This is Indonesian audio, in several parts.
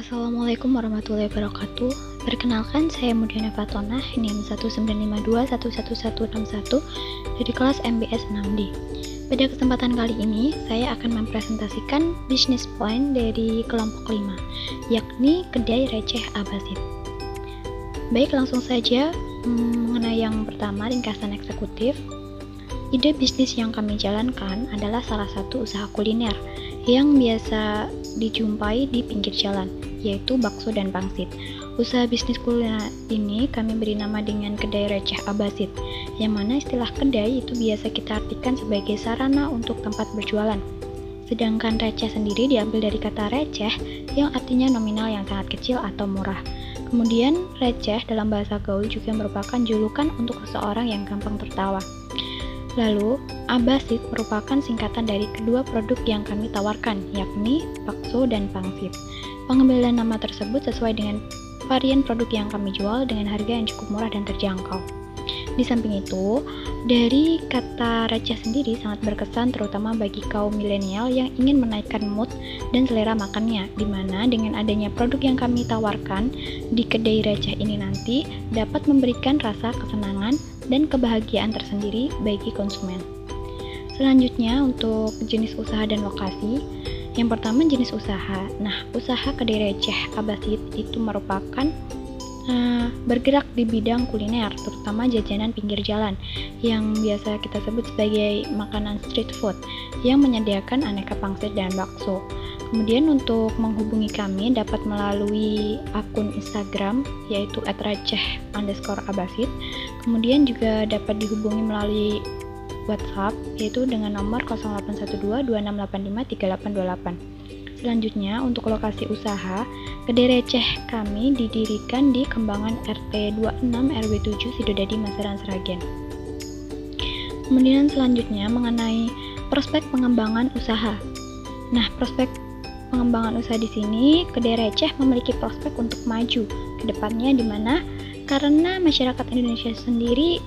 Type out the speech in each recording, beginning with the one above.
Assalamualaikum warahmatullahi wabarakatuh. Perkenalkan, saya Mudiana Fatona, NIM 195211161 dari kelas MBS 6D. Pada kesempatan kali ini, saya akan mempresentasikan bisnis plan dari kelompok 5, yakni kedai receh Abasit. Baik, langsung saja mengenai yang pertama, ringkasan eksekutif. Ide bisnis yang kami jalankan adalah salah satu usaha kuliner yang biasa dijumpai di pinggir jalan, yaitu bakso dan pangsit. Usaha bisnis kuliner ini kami beri nama dengan kedai receh Abasit, yang mana istilah kedai itu biasa kita artikan sebagai sarana untuk tempat berjualan. Sedangkan receh sendiri diambil dari kata receh yang artinya nominal yang sangat kecil atau murah. Kemudian receh dalam bahasa gaul juga merupakan julukan untuk seseorang yang gampang tertawa. Lalu, Abasit merupakan singkatan dari kedua produk yang kami tawarkan, yakni bakso dan pangsit. Pengambilan nama tersebut sesuai dengan varian produk yang kami jual dengan harga yang cukup murah dan terjangkau. Di samping itu, dari kata receh sendiri sangat berkesan terutama bagi kaum milenial yang ingin menaikkan mood dan selera makannya, di mana dengan adanya produk yang kami tawarkan di kedai receh ini nanti dapat memberikan rasa kesenangan dan kebahagiaan tersendiri bagi konsumen. Selanjutnya untuk jenis usaha dan lokasi. Yang pertama jenis usaha. Nah, usaha kedai receh Abasit itu merupakan bergerak di bidang kuliner, terutama jajanan pinggir jalan yang biasa kita sebut sebagai makanan street food yang menyediakan aneka pangsit dan bakso. Kemudian untuk menghubungi kami dapat melalui akun Instagram yaitu @receh_abasit. Kemudian juga dapat dihubungi melalui WhatsApp yaitu dengan nomor 081226853828. Selanjutnya, untuk lokasi usaha, kedai receh kami didirikan di Kembangan RT 26 RW 7 Sidodadi, Masaran, Sragen. Kemudian selanjutnya mengenai prospek pengembangan usaha. Nah, prospek pengembangan usaha di sini, kedai receh memiliki prospek untuk maju ke depannya di mana karena masyarakat Indonesia sendiri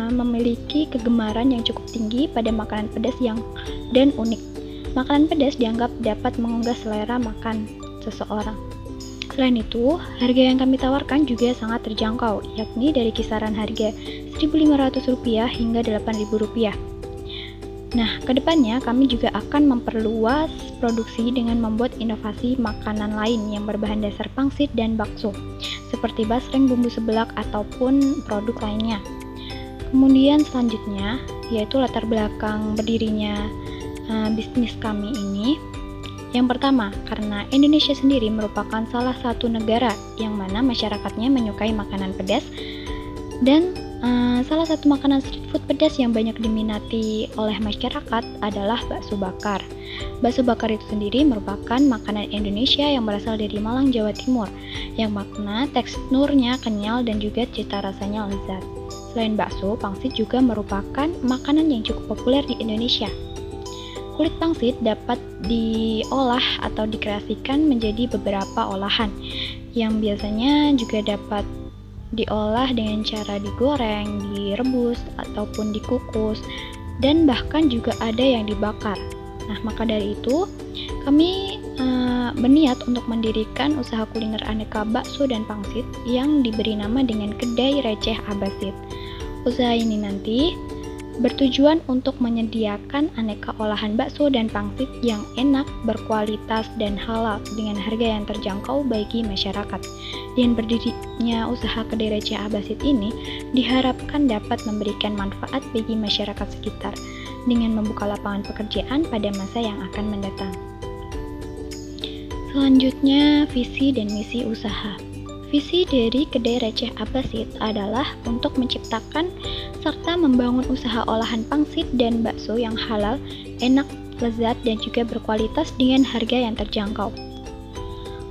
memiliki kegemaran yang cukup tinggi pada makanan pedas dan unik. Makanan pedas dianggap dapat mengunggah selera makan seseorang. Selain itu, harga yang kami tawarkan juga sangat terjangkau, yakni dari kisaran harga Rp1.500 hingga Rp8.000. Nah, kedepannya kami juga akan memperluas produksi dengan membuat inovasi makanan lain yang berbahan dasar pangsit dan bakso, seperti basreng, bumbu seblak, ataupun produk lainnya. Kemudian selanjutnya, yaitu latar belakang berdirinya bisnis kami ini. Yang pertama, karena Indonesia sendiri merupakan salah satu negara yang mana masyarakatnya menyukai makanan pedas dan salah satu makanan street food pedas yang banyak diminati oleh masyarakat adalah bakso bakar. Bakso bakar itu sendiri merupakan makanan Indonesia yang berasal dari Malang, Jawa Timur, yang makna teksturnya kenyal dan juga cita rasanya lezat. Selain bakso, pangsit juga merupakan makanan yang cukup populer di Indonesia. Kulit pangsit dapat diolah atau dikreasikan menjadi beberapa olahan yang biasanya juga dapat diolah dengan cara digoreng, direbus, ataupun dikukus, dan bahkan juga ada yang dibakar. Nah, maka dari itu, kami berniat untuk mendirikan usaha kuliner aneka bakso dan pangsit yang diberi nama dengan Kedai Receh Abasit. Usaha ini nanti bertujuan untuk menyediakan aneka olahan bakso dan pangsit yang enak, berkualitas, dan halal dengan harga yang terjangkau bagi masyarakat. Dengan berdirinya usaha kedai receh Abasit ini diharapkan dapat memberikan manfaat bagi masyarakat sekitar dengan membuka lapangan pekerjaan pada masa yang akan mendatang. Selanjutnya, visi dan misi usaha. Visi dari kedai receh Abasit adalah untuk menciptakan serta membangun usaha olahan pangsit dan bakso yang halal, enak, lezat, dan juga berkualitas dengan harga yang terjangkau.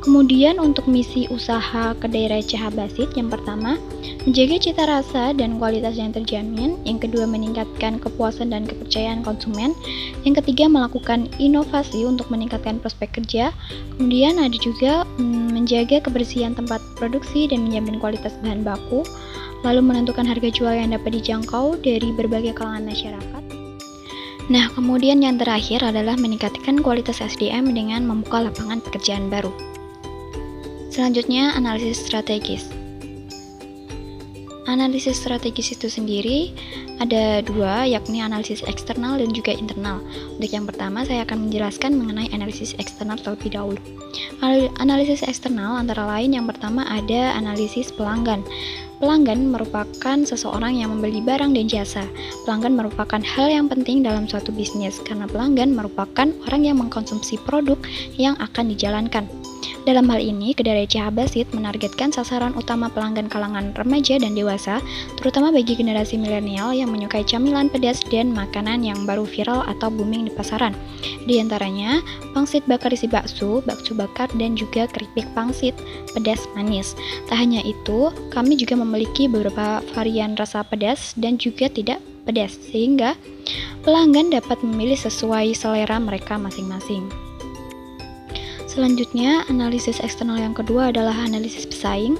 Kemudian untuk misi usaha kedai receh Abasit, yang pertama, menjaga cita rasa dan kualitas yang terjamin. Yang kedua, meningkatkan kepuasan dan kepercayaan konsumen. Yang ketiga, melakukan inovasi untuk meningkatkan prospek kerja. Kemudian ada juga menjaga kebersihan tempat produksi dan menjamin kualitas bahan baku. Lalu menentukan harga jual yang dapat dijangkau dari berbagai kalangan masyarakat. Nah, kemudian yang terakhir adalah meningkatkan kualitas SDM dengan membuka lapangan pekerjaan baru. Selanjutnya, analisis strategis. Analisis strategis itu sendiri ada dua, yakni analisis eksternal dan juga internal. Untuk yang pertama, saya akan menjelaskan mengenai analisis eksternal terlebih dahulu. Analisis eksternal antara lain yang pertama ada analisis pelanggan. Pelanggan merupakan seseorang yang membeli barang dan jasa. Pelanggan merupakan hal yang penting dalam suatu bisnis karena pelanggan merupakan orang yang mengkonsumsi produk yang akan dijalankan. Dalam hal ini, Kedai Receh Habasit menargetkan sasaran utama pelanggan kalangan remaja dan dewasa, terutama bagi generasi milenial yang menyukai camilan pedas dan makanan yang baru viral atau booming di pasaran. Di antaranya, pangsit bakar isi bakso, bakso bakar, dan juga keripik pangsit pedas manis. Tak hanya itu, kami juga memiliki beberapa varian rasa pedas dan juga tidak pedas, sehingga pelanggan dapat memilih sesuai selera mereka masing-masing. Selanjutnya, analisis eksternal yang kedua adalah analisis pesaing.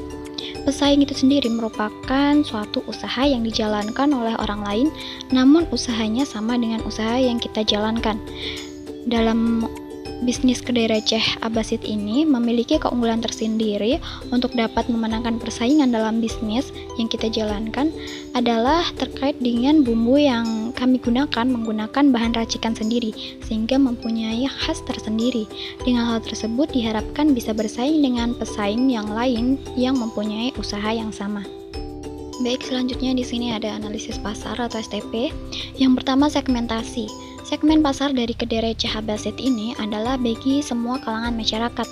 Pesaing itu sendiri merupakan suatu usaha yang dijalankan oleh orang lain, namun usahanya sama dengan usaha yang kita jalankan. Dalam bisnis Kedai Receh Habasit ini memiliki keunggulan tersendiri untuk dapat memenangkan persaingan dalam bisnis yang kita jalankan adalah terkait dengan bumbu yang kami gunakan menggunakan bahan racikan sendiri sehingga mempunyai khas tersendiri. Dengan hal tersebut diharapkan bisa bersaing dengan pesaing yang lain yang mempunyai usaha yang sama. Baik, selanjutnya di sini ada analisis pasar atau STP. Yang pertama, segmentasi. Segmen pasar dari Kedai Receh Habasit ini adalah bagi semua kalangan masyarakat.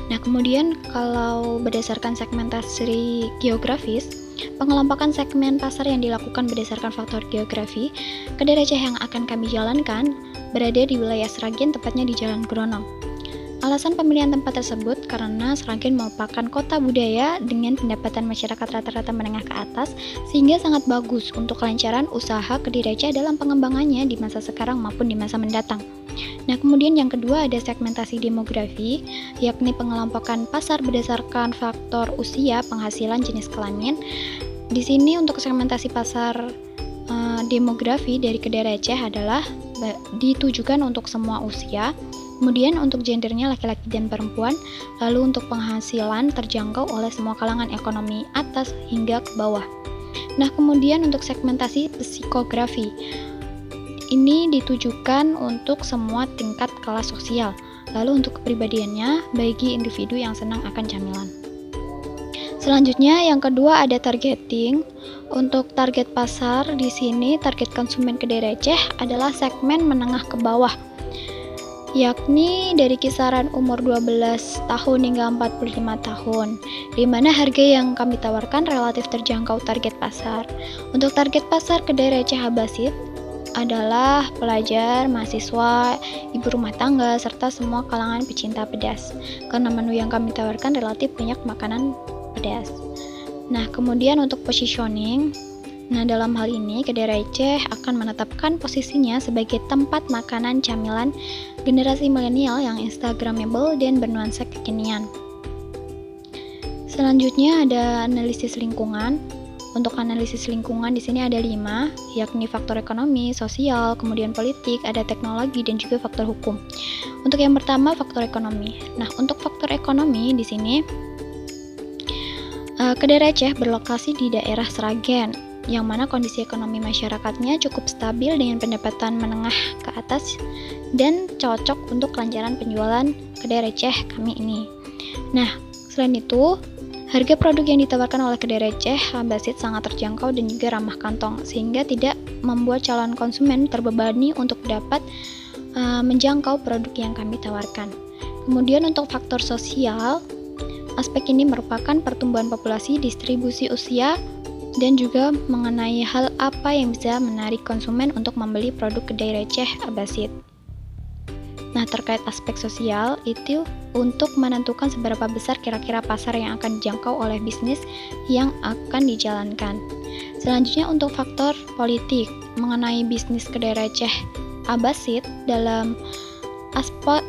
Nah, kemudian kalau berdasarkan segmentasi geografis, pengelompokan segmen pasar yang dilakukan berdasarkan faktor geografi, Kedai Receh yang akan kami jalankan berada di wilayah Sragen, tepatnya di Jalan Gronong. Alasan pemilihan tempat tersebut karena Sragen merupakan kota budaya dengan pendapatan masyarakat rata-rata menengah ke atas, sehingga sangat bagus untuk kelancaran usaha Kedai Receh dalam pengembangannya di masa sekarang maupun di masa mendatang. Nah, kemudian yang kedua ada segmentasi demografi, yakni pengelompokan pasar berdasarkan faktor usia, penghasilan, jenis kelamin. Di sini untuk segmentasi pasar demografi dari Kedai Receh adalah ditujukan untuk semua usia. Kemudian untuk gendernya laki-laki dan perempuan, lalu untuk penghasilan terjangkau oleh semua kalangan ekonomi atas hingga ke bawah. Nah, kemudian untuk segmentasi psikografi, ini ditujukan untuk semua tingkat kelas sosial, lalu untuk kepribadiannya bagi individu yang senang akan camilan. Selanjutnya yang kedua ada targeting. Untuk target pasar di sini target konsumen Kedai Receh adalah segmen menengah ke bawah, yakni dari kisaran umur 12 tahun hingga 45 tahun, di mana harga yang kami tawarkan relatif terjangkau target pasar. Untuk target pasar Kedai Receh Habasit adalah pelajar, mahasiswa, ibu rumah tangga, serta semua kalangan pecinta pedas, karena menu yang kami tawarkan relatif banyak makanan pedas. Nah, kemudian untuk positioning, dalam hal ini Kedai Receh akan menetapkan posisinya sebagai tempat makanan camilan generasi milenial yang instagramable dan bernuansa kekinian. Selanjutnya ada analisis lingkungan. Untuk analisis lingkungan di sini ada 5, yakni faktor ekonomi, sosial, kemudian politik, ada teknologi dan juga faktor hukum. Untuk yang pertama faktor ekonomi. Nah, untuk faktor ekonomi di sini Kedai Receh berlokasi di daerah Sragen, yang mana kondisi ekonomi masyarakatnya cukup stabil dengan pendapatan menengah ke atas dan cocok untuk kelancaran penjualan Kedai Receh kami ini. Nah, selain itu, harga produk yang ditawarkan oleh Kedai Receh Habasit sangat terjangkau dan juga ramah kantong, sehingga tidak membuat calon konsumen terbebani untuk dapat menjangkau produk yang kami tawarkan. Kemudian untuk faktor sosial, aspek ini merupakan pertumbuhan populasi, distribusi usia, dan juga mengenai hal apa yang bisa menarik konsumen untuk membeli produk Kedai Receh Habasit. Nah, terkait aspek sosial itu untuk menentukan seberapa besar kira-kira pasar yang akan dijangkau oleh bisnis yang akan dijalankan. Selanjutnya untuk faktor politik mengenai bisnis Kedai Receh Habasit dalam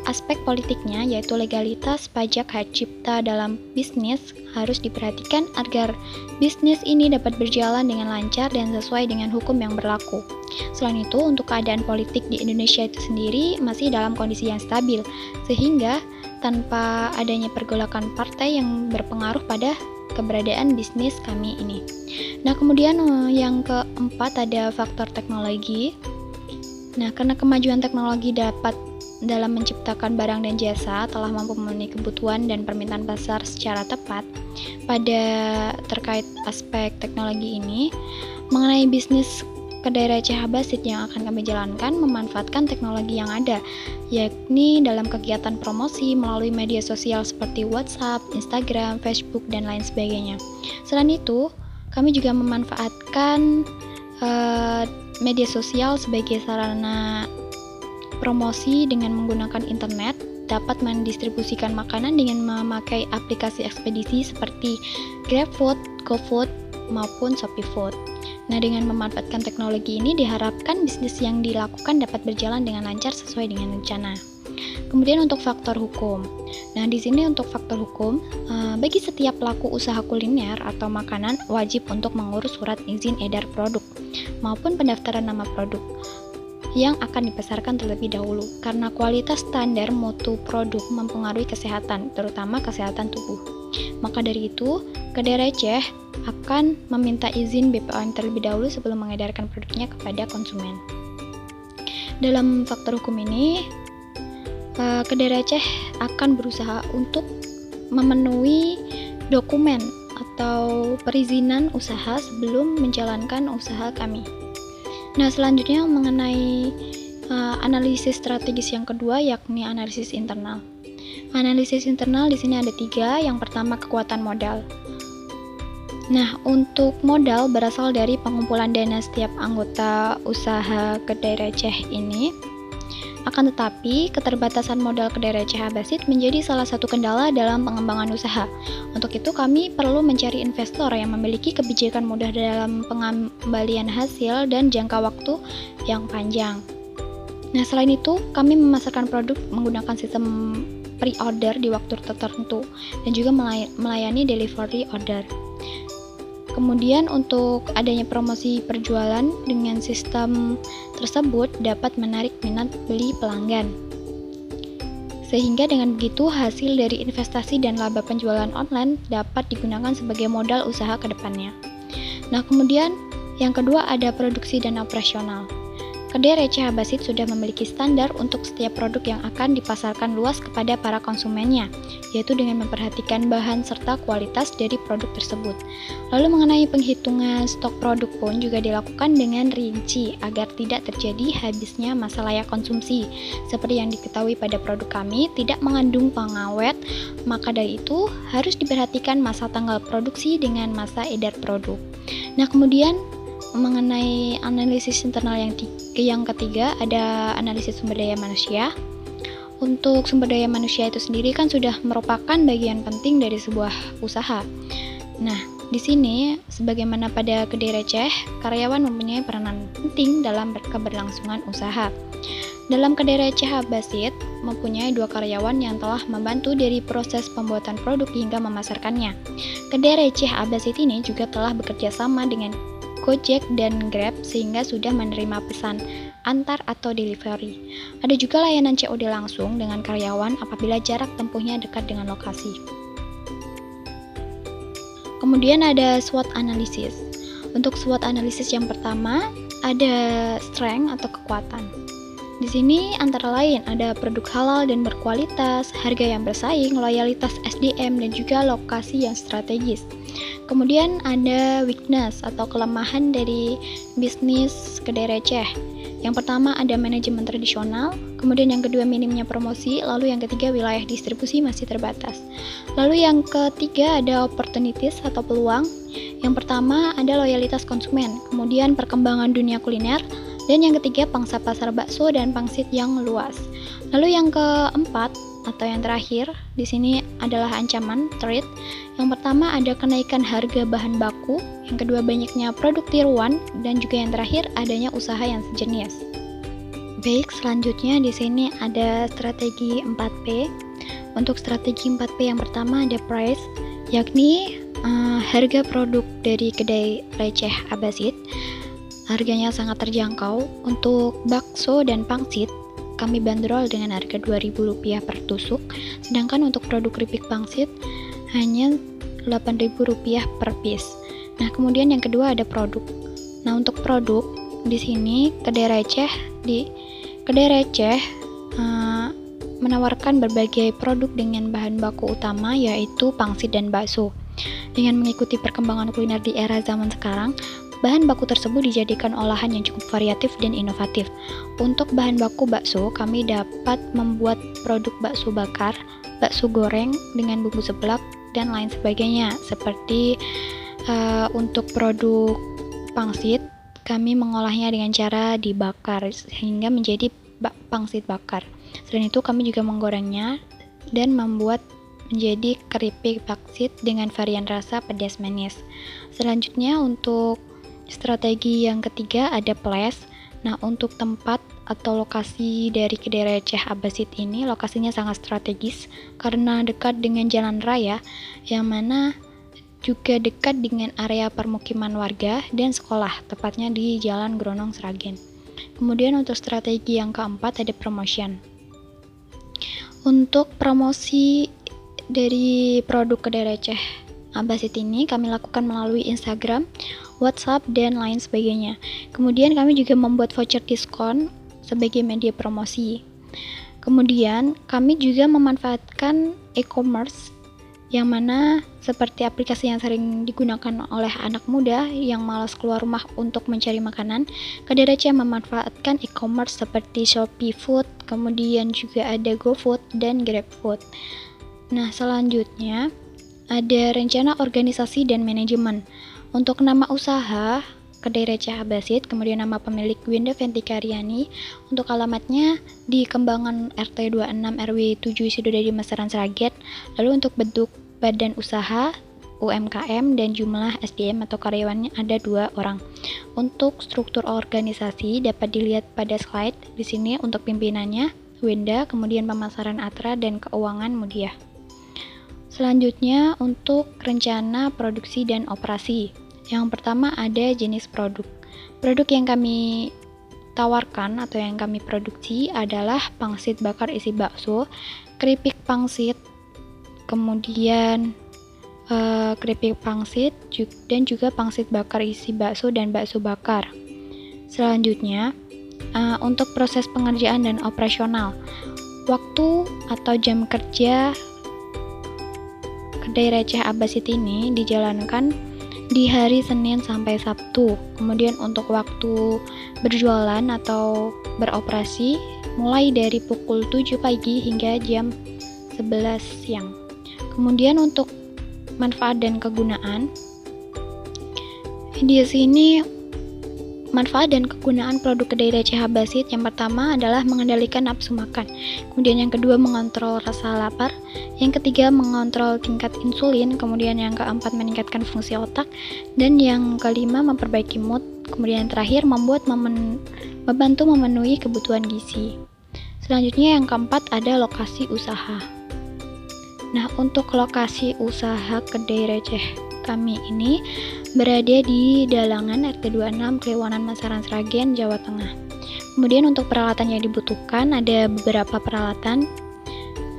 aspek politiknya, yaitu legalitas pajak hak cipta dalam bisnis harus diperhatikan agar bisnis ini dapat berjalan dengan lancar dan sesuai dengan hukum yang berlaku. Selain itu, untuk keadaan politik di Indonesia itu sendiri masih dalam kondisi yang stabil, sehingga tanpa adanya pergolakan partai yang berpengaruh pada keberadaan bisnis kami ini. Nah, kemudian yang keempat ada faktor teknologi. Nah, karena kemajuan teknologi dalam menciptakan barang dan jasa telah mampu memenuhi kebutuhan dan permintaan pasar secara tepat. Pada terkait aspek teknologi ini, mengenai bisnis kedai receh Habasit yang akan kami jalankan memanfaatkan teknologi yang ada, yakni dalam kegiatan promosi melalui media sosial seperti WhatsApp, Instagram, Facebook, dan lain sebagainya. Selain itu, kami juga memanfaatkan media sosial sebagai sarana promosi dengan menggunakan internet, dapat mendistribusikan makanan dengan memakai aplikasi ekspedisi seperti GrabFood, GoFood, maupun ShopeeFood. Nah, dengan memanfaatkan teknologi ini diharapkan bisnis yang dilakukan dapat berjalan dengan lancar sesuai dengan rencana. Kemudian untuk faktor hukum. Nah, di sini untuk faktor hukum, bagi setiap pelaku usaha kuliner atau makanan wajib untuk mengurus surat izin edar produk maupun pendaftaran nama produk yang akan dipasarkan terlebih dahulu, karena kualitas standar mutu produk mempengaruhi kesehatan, terutama kesehatan tubuh. Maka dari itu, kedai receh akan meminta izin BPOM terlebih dahulu sebelum mengedarkan produknya kepada konsumen. Dalam faktor hukum ini, kedai receh akan berusaha untuk memenuhi dokumen atau perizinan usaha sebelum menjalankan usaha kami. Nah, selanjutnya mengenai analisis strategis yang kedua, yakni analisis internal. Analisis internal di sini ada 3. Yang pertama, kekuatan modal. Nah, untuk modal berasal dari pengumpulan dana setiap anggota usaha kedai receh ini. Akan tetapi, keterbatasan modal kedai receh Habasit menjadi salah satu kendala dalam pengembangan usaha. Untuk itu, kami perlu mencari investor yang memiliki kebijakan mudah dalam pengembalian hasil dan jangka waktu yang panjang. Nah, selain itu, kami memasarkan produk menggunakan sistem pre-order di waktu tertentu dan juga melayani delivery order. Kemudian untuk adanya promosi perjualan dengan sistem tersebut dapat menarik minat beli pelanggan. Sehingga dengan begitu hasil dari investasi dan laba penjualan online dapat digunakan sebagai modal usaha ke depannya. Nah, kemudian yang kedua ada produksi dan operasional. Kedai receh Habasit sudah memiliki standar untuk setiap produk yang akan dipasarkan luas kepada para konsumennya, yaitu dengan memperhatikan bahan serta kualitas dari produk tersebut. Lalu mengenai penghitungan stok produk pun juga dilakukan dengan rinci agar tidak terjadi habisnya masa layak konsumsi. Seperti yang diketahui pada produk kami tidak mengandung pengawet, maka dari itu harus diperhatikan masa tanggal produksi dengan masa edar produk. Nah, kemudian mengenai analisis internal yang ketiga ada analisis sumber daya manusia. Untuk sumber daya manusia itu sendiri kan sudah merupakan bagian penting dari sebuah usaha. Nah, di sini sebagaimana pada kedai receh, karyawan mempunyai peranan penting dalam keberlangsungan usaha. Dalam kedai receh Habasit mempunyai 2 karyawan yang telah membantu dari proses pembuatan produk hingga memasarkannya. Kedai receh Habasit ini juga telah bekerja sama dengan Gojek dan Grab sehingga sudah menerima pesan antar atau delivery. Ada juga layanan COD langsung dengan karyawan apabila jarak tempuhnya dekat dengan lokasi. Kemudian ada SWOT analisis. Untuk SWOT analisis yang pertama ada strength atau kekuatan. Di sini antara lain ada produk halal dan berkualitas, harga yang bersaing, loyalitas SDM, dan juga lokasi yang strategis. Kemudian ada weakness atau kelemahan dari bisnis kedai receh. Yang pertama ada manajemen tradisional, kemudian yang kedua minimnya promosi, lalu yang ketiga wilayah distribusi masih terbatas. Lalu yang ketiga ada opportunities atau peluang. Yang pertama ada loyalitas konsumen, kemudian perkembangan dunia kuliner, dan yang ketiga pangsa pasar bakso dan pangsit yang luas. Lalu yang keempat atau yang terakhir di sini adalah ancaman threat. Yang pertama ada kenaikan harga bahan baku, yang kedua banyaknya produk tiruan, dan juga yang terakhir adanya usaha yang sejenis. Baik, selanjutnya di sini ada strategi 4P. Untuk strategi 4P yang pertama ada price, yakni harga produk dari kedai receh Habasit. Harganya sangat terjangkau. Untuk bakso dan pangsit kami bandrol dengan harga Rp2.000 per tusuk, sedangkan untuk produk keripik pangsit hanya Rp8.000 per piece. Nah, kemudian yang kedua ada produk. Nah, untuk produk di sini Kedai Receh menawarkan berbagai produk dengan bahan baku utama yaitu pangsit dan bakso. Dengan mengikuti perkembangan kuliner di era zaman sekarang, bahan baku tersebut dijadikan olahan yang cukup variatif dan inovatif. Untuk bahan baku bakso, kami dapat membuat produk bakso bakar, bakso goreng dengan bumbu seblak, dan lain sebagainya. Seperti untuk produk pangsit, kami mengolahnya dengan cara dibakar sehingga menjadi pangsit bakar. Selain itu, kami juga menggorengnya dan membuat menjadi keripik pangsit dengan varian rasa pedas manis. Selanjutnya, untuk strategi yang ketiga ada place. Nah, untuk tempat atau lokasi dari Kedai Receh Abbasid ini, lokasinya sangat strategis karena dekat dengan jalan raya, yang mana juga dekat dengan area permukiman warga dan sekolah, tepatnya di Jalan Gronong Sragen. Kemudian untuk strategi yang keempat ada promotion. Untuk promosi dari produk Kedai Receh Abbasid ini kami lakukan melalui Instagram, WhatsApp, dan lain sebagainya. Kemudian kami juga membuat voucher diskon sebagai media promosi. Kemudian kami juga memanfaatkan e-commerce yang mana seperti aplikasi yang sering digunakan oleh anak muda yang malas keluar rumah untuk mencari makanan. Kedai Receh memanfaatkan e-commerce seperti Shopee Food, kemudian juga ada GoFood dan GrabFood. Nah, selanjutnya ada rencana organisasi dan manajemen. Untuk nama usaha Kedai Receh Abbasid, kemudian nama pemilik Winda Ventikaryani. Untuk alamatnya di Kembangan RT 26 RW 7 Sidodadi Masaran Sragen. Lalu untuk bentuk badan usaha UMKM dan jumlah SDM atau karyawannya ada 2 orang. Untuk struktur organisasi dapat dilihat pada slide di sini. Untuk pimpinannya Winda, kemudian pemasaran Atra, dan keuangan Mudia. Selanjutnya untuk rencana produksi dan operasi. Yang pertama ada jenis produk. Produk yang kami tawarkan atau yang kami produksi adalah pangsit bakar isi bakso, keripik pangsit, kemudian keripik pangsit dan juga pangsit bakar isi bakso dan bakso bakar. Selanjutnya untuk proses pengerjaan dan operasional. Waktu atau jam kerja Kedai Receh Abbasid ini dijalankan di hari Senin sampai Sabtu. Kemudian untuk waktu berjualan atau beroperasi mulai dari pukul 7 pagi hingga jam 11 siang. Kemudian untuk manfaat dan kegunaan, di sini manfaat dan kegunaan produk Kedai Receh Abbasid yang pertama adalah mengendalikan nafsu makan. Kemudian yang kedua mengontrol rasa lapar. Yang ketiga mengontrol tingkat insulin. Kemudian yang keempat meningkatkan fungsi otak. Dan yang kelima memperbaiki mood. Kemudian yang terakhir membantu memenuhi kebutuhan gizi. Selanjutnya yang keempat ada lokasi usaha. Nah, untuk lokasi usaha Kedai Receh kami ini berada di Dalangan RT 26 Klewonan Masaran Sragen, Jawa Tengah. Kemudian untuk peralatan yang dibutuhkan ada beberapa peralatan,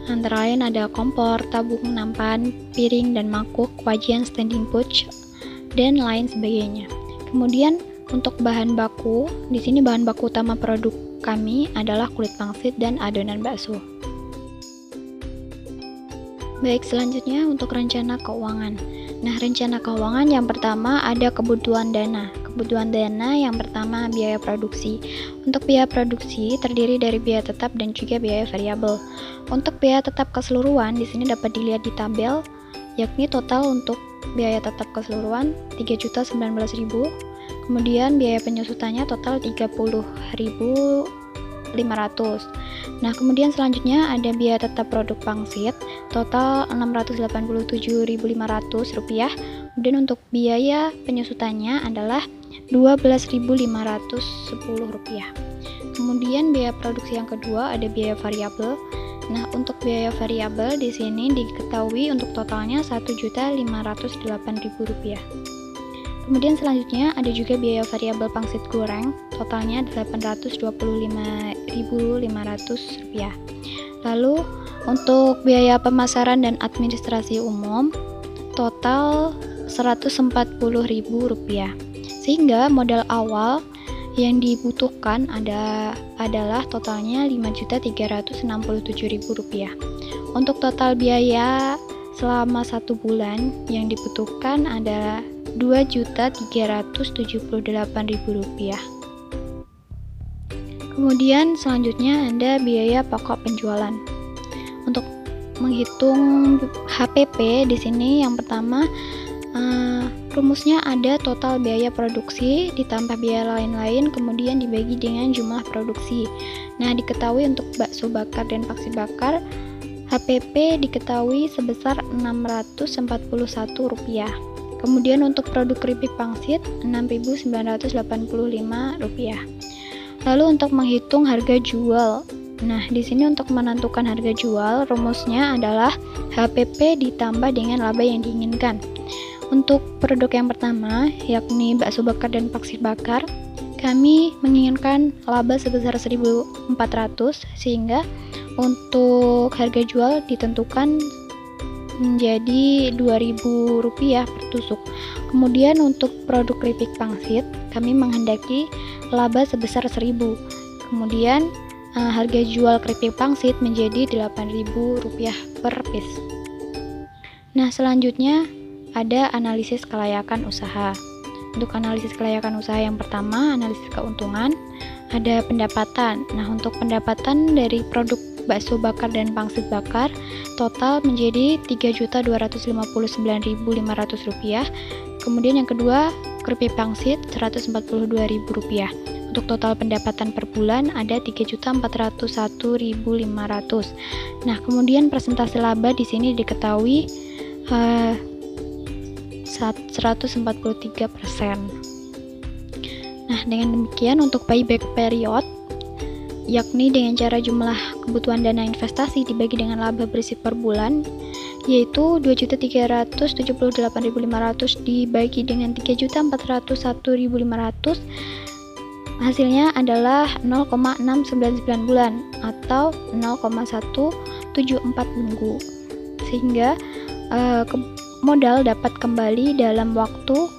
antara lain ada kompor, tabung, nampan, piring dan mangkuk, wajan, standing pouch, dan lain sebagainya. Kemudian untuk bahan baku, di sini bahan baku utama produk kami adalah kulit pangsit dan adonan bakso. Baik, selanjutnya untuk rencana keuangan. Nah, rencana keuangan yang pertama ada kebutuhan dana. Kebutuhan dana yang pertama biaya produksi. Untuk biaya produksi terdiri dari biaya tetap dan juga biaya variabel. Untuk biaya tetap keseluruhan di sini dapat dilihat di tabel, yakni total untuk biaya tetap keseluruhan 3.019.000. Kemudian biaya penyusutannya total 30.500. Nah, kemudian selanjutnya ada biaya tetap produk pangsit total Rp687.500. Kemudian untuk biaya penyusutannya adalah Rp12.510. Kemudian biaya produksi yang kedua ada biaya variabel. Nah, untuk biaya variabel di sini diketahui untuk totalnya Rp1.508.000. Kemudian selanjutnya ada juga biaya variabel pangsit goreng, totalnya Rp825.500. Lalu untuk biaya pemasaran dan administrasi umum, total Rp140.000. Sehingga modal awal yang dibutuhkan adalah totalnya Rp5.367.000. Untuk total biaya selama 1 bulan yang dibutuhkan adalah Rp2.378.000. Kemudian selanjutnya ada biaya pokok penjualan. Untuk menghitung HPP di sini yang pertama rumusnya ada total biaya produksi ditambah biaya lain-lain kemudian dibagi dengan jumlah produksi. Nah, diketahui untuk bakso bakar dan pangsit bakar HPP diketahui sebesar Rp641. Kemudian untuk produk keripik pangsit Rp6.985. Lalu untuk menghitung harga jual. Nah, di sini untuk menentukan harga jual rumusnya adalah HPP ditambah dengan laba yang diinginkan. Untuk produk yang pertama, yakni bakso bakar dan pangsit bakar, kami menginginkan laba sebesar 1.400 sehingga untuk harga jual ditentukan menjadi Rp2.000 per tusuk. Kemudian untuk produk keripik pangsit, kami menghendaki laba sebesar 1.000. Kemudian harga jual keripik pangsit menjadi Rp8.000 per piece. Nah, selanjutnya ada analisis kelayakan usaha. Untuk analisis kelayakan usaha yang pertama, analisis keuntungan, ada pendapatan. Nah, untuk pendapatan dari produk bakso bakar dan pangsit bakar total menjadi Rp3.259.500. Kemudian yang kedua, keripik pangsit Rp142.000. Untuk total pendapatan per bulan ada Rp3.401.500. Nah, kemudian persentase laba di sini diketahui 143%. Nah, dengan demikian untuk payback period, yakni dengan cara jumlah kebutuhan dana investasi dibagi dengan laba bersih per bulan, yaitu Rp2.378.500 dibagi dengan Rp3.401.500, hasilnya adalah 0,699 bulan atau 0,174 minggu. Sehingga modal dapat kembali dalam waktu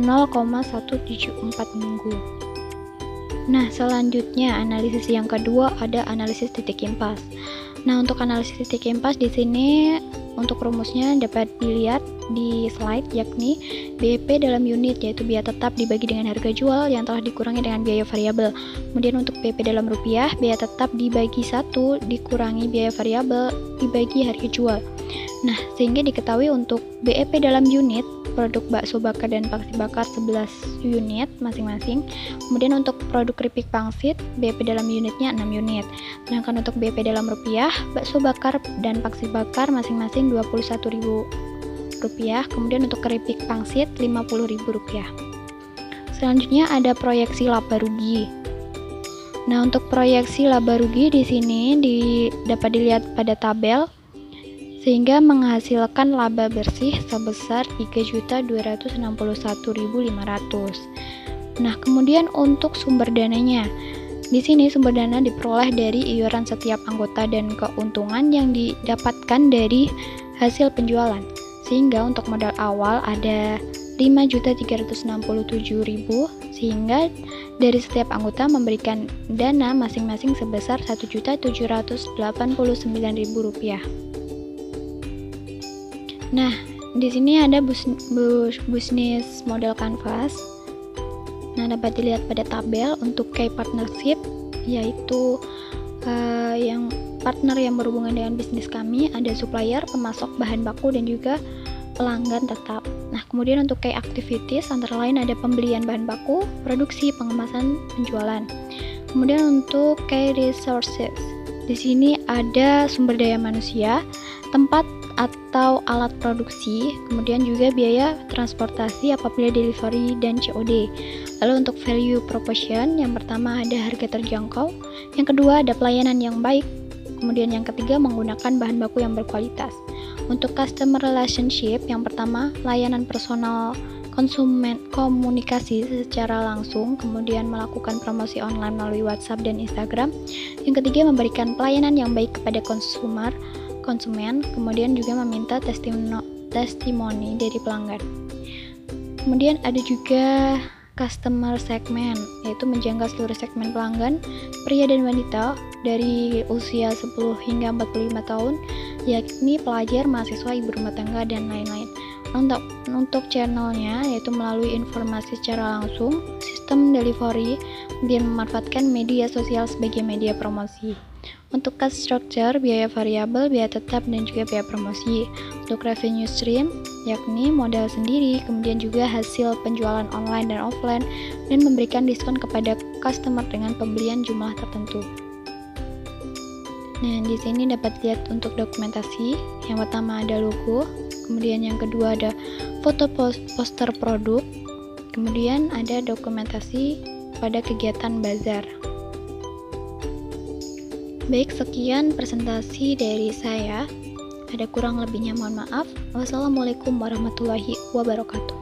0,174 minggu. Nah, selanjutnya analisis yang kedua ada analisis titik impas. Nah, untuk analisis titik impas di sini untuk rumusnya dapat dilihat di slide, yakni BEP dalam unit, yaitu biaya tetap dibagi dengan harga jual yang telah dikurangi dengan biaya variabel. Kemudian untuk BP dalam rupiah, biaya tetap dibagi 1 dikurangi biaya variabel dibagi harga jual. Nah, sehingga diketahui untuk BEP dalam unit produk bakso bakar dan pangsit bakar 11 unit masing-masing. Kemudian untuk produk keripik pangsit, BEP dalam unitnya 6 unit. Sedangkan untuk BEP dalam rupiah, bakso bakar dan pangsit bakar masing-masing Rp21.000. Kemudian untuk keripik pangsit Rp50.000. Selanjutnya ada proyeksi laba rugi. Nah, untuk proyeksi laba rugi di sini dapat dilihat pada tabel, sehingga menghasilkan laba bersih sebesar Rp3.261.500. Nah, kemudian untuk sumber dananya, di sini sumber dana diperoleh dari iuran setiap anggota dan keuntungan yang didapatkan dari hasil penjualan. Sehingga untuk modal awal ada Rp5.367.000, sehingga dari setiap anggota memberikan dana masing-masing sebesar Rp1.789.000. Nah, di sini ada business model canvas. Nah, dapat dilihat pada tabel untuk key partnership, yaitu yang partner yang berhubungan dengan bisnis kami ada supplier, pemasok bahan baku dan juga pelanggan tetap. Nah, kemudian untuk key activities antara lain ada pembelian bahan baku, produksi, pengemasan, penjualan. Kemudian untuk key resources, di sini ada sumber daya manusia, tempat atau alat produksi, kemudian juga biaya transportasi apabila delivery dan COD. Lalu untuk value proposition, yang pertama ada harga terjangkau, yang kedua ada pelayanan yang baik, kemudian yang ketiga menggunakan bahan baku yang berkualitas. Untuk customer relationship, yang pertama layanan personal komunikasi secara langsung, kemudian melakukan promosi online melalui WhatsApp dan Instagram. Yang ketiga, memberikan pelayanan yang baik kepada konsumen, kemudian juga meminta testimoni dari pelanggan. Kemudian ada juga customer segment, yaitu menjangkau seluruh segmen pelanggan, pria dan wanita dari usia 10 hingga 45 tahun, yakni pelajar, mahasiswa, ibu rumah tangga, dan lain-lain. Untuk channelnya, yaitu melalui informasi secara langsung, sistem delivery, kemudian memanfaatkan media sosial sebagai media promosi. Untuk cost structure, biaya variabel, biaya tetap, dan juga biaya promosi. Untuk revenue stream, yakni modal sendiri, kemudian juga hasil penjualan online dan offline, dan memberikan diskon kepada customer dengan pembelian jumlah tertentu. Nah, di sini dapat lihat untuk dokumentasi. Yang pertama ada logo, kemudian yang kedua ada foto poster produk, kemudian ada dokumentasi pada kegiatan bazar. Baik, sekian presentasi dari saya. Ada kurang lebihnya mohon maaf. Wassalamualaikum warahmatullahi wabarakatuh.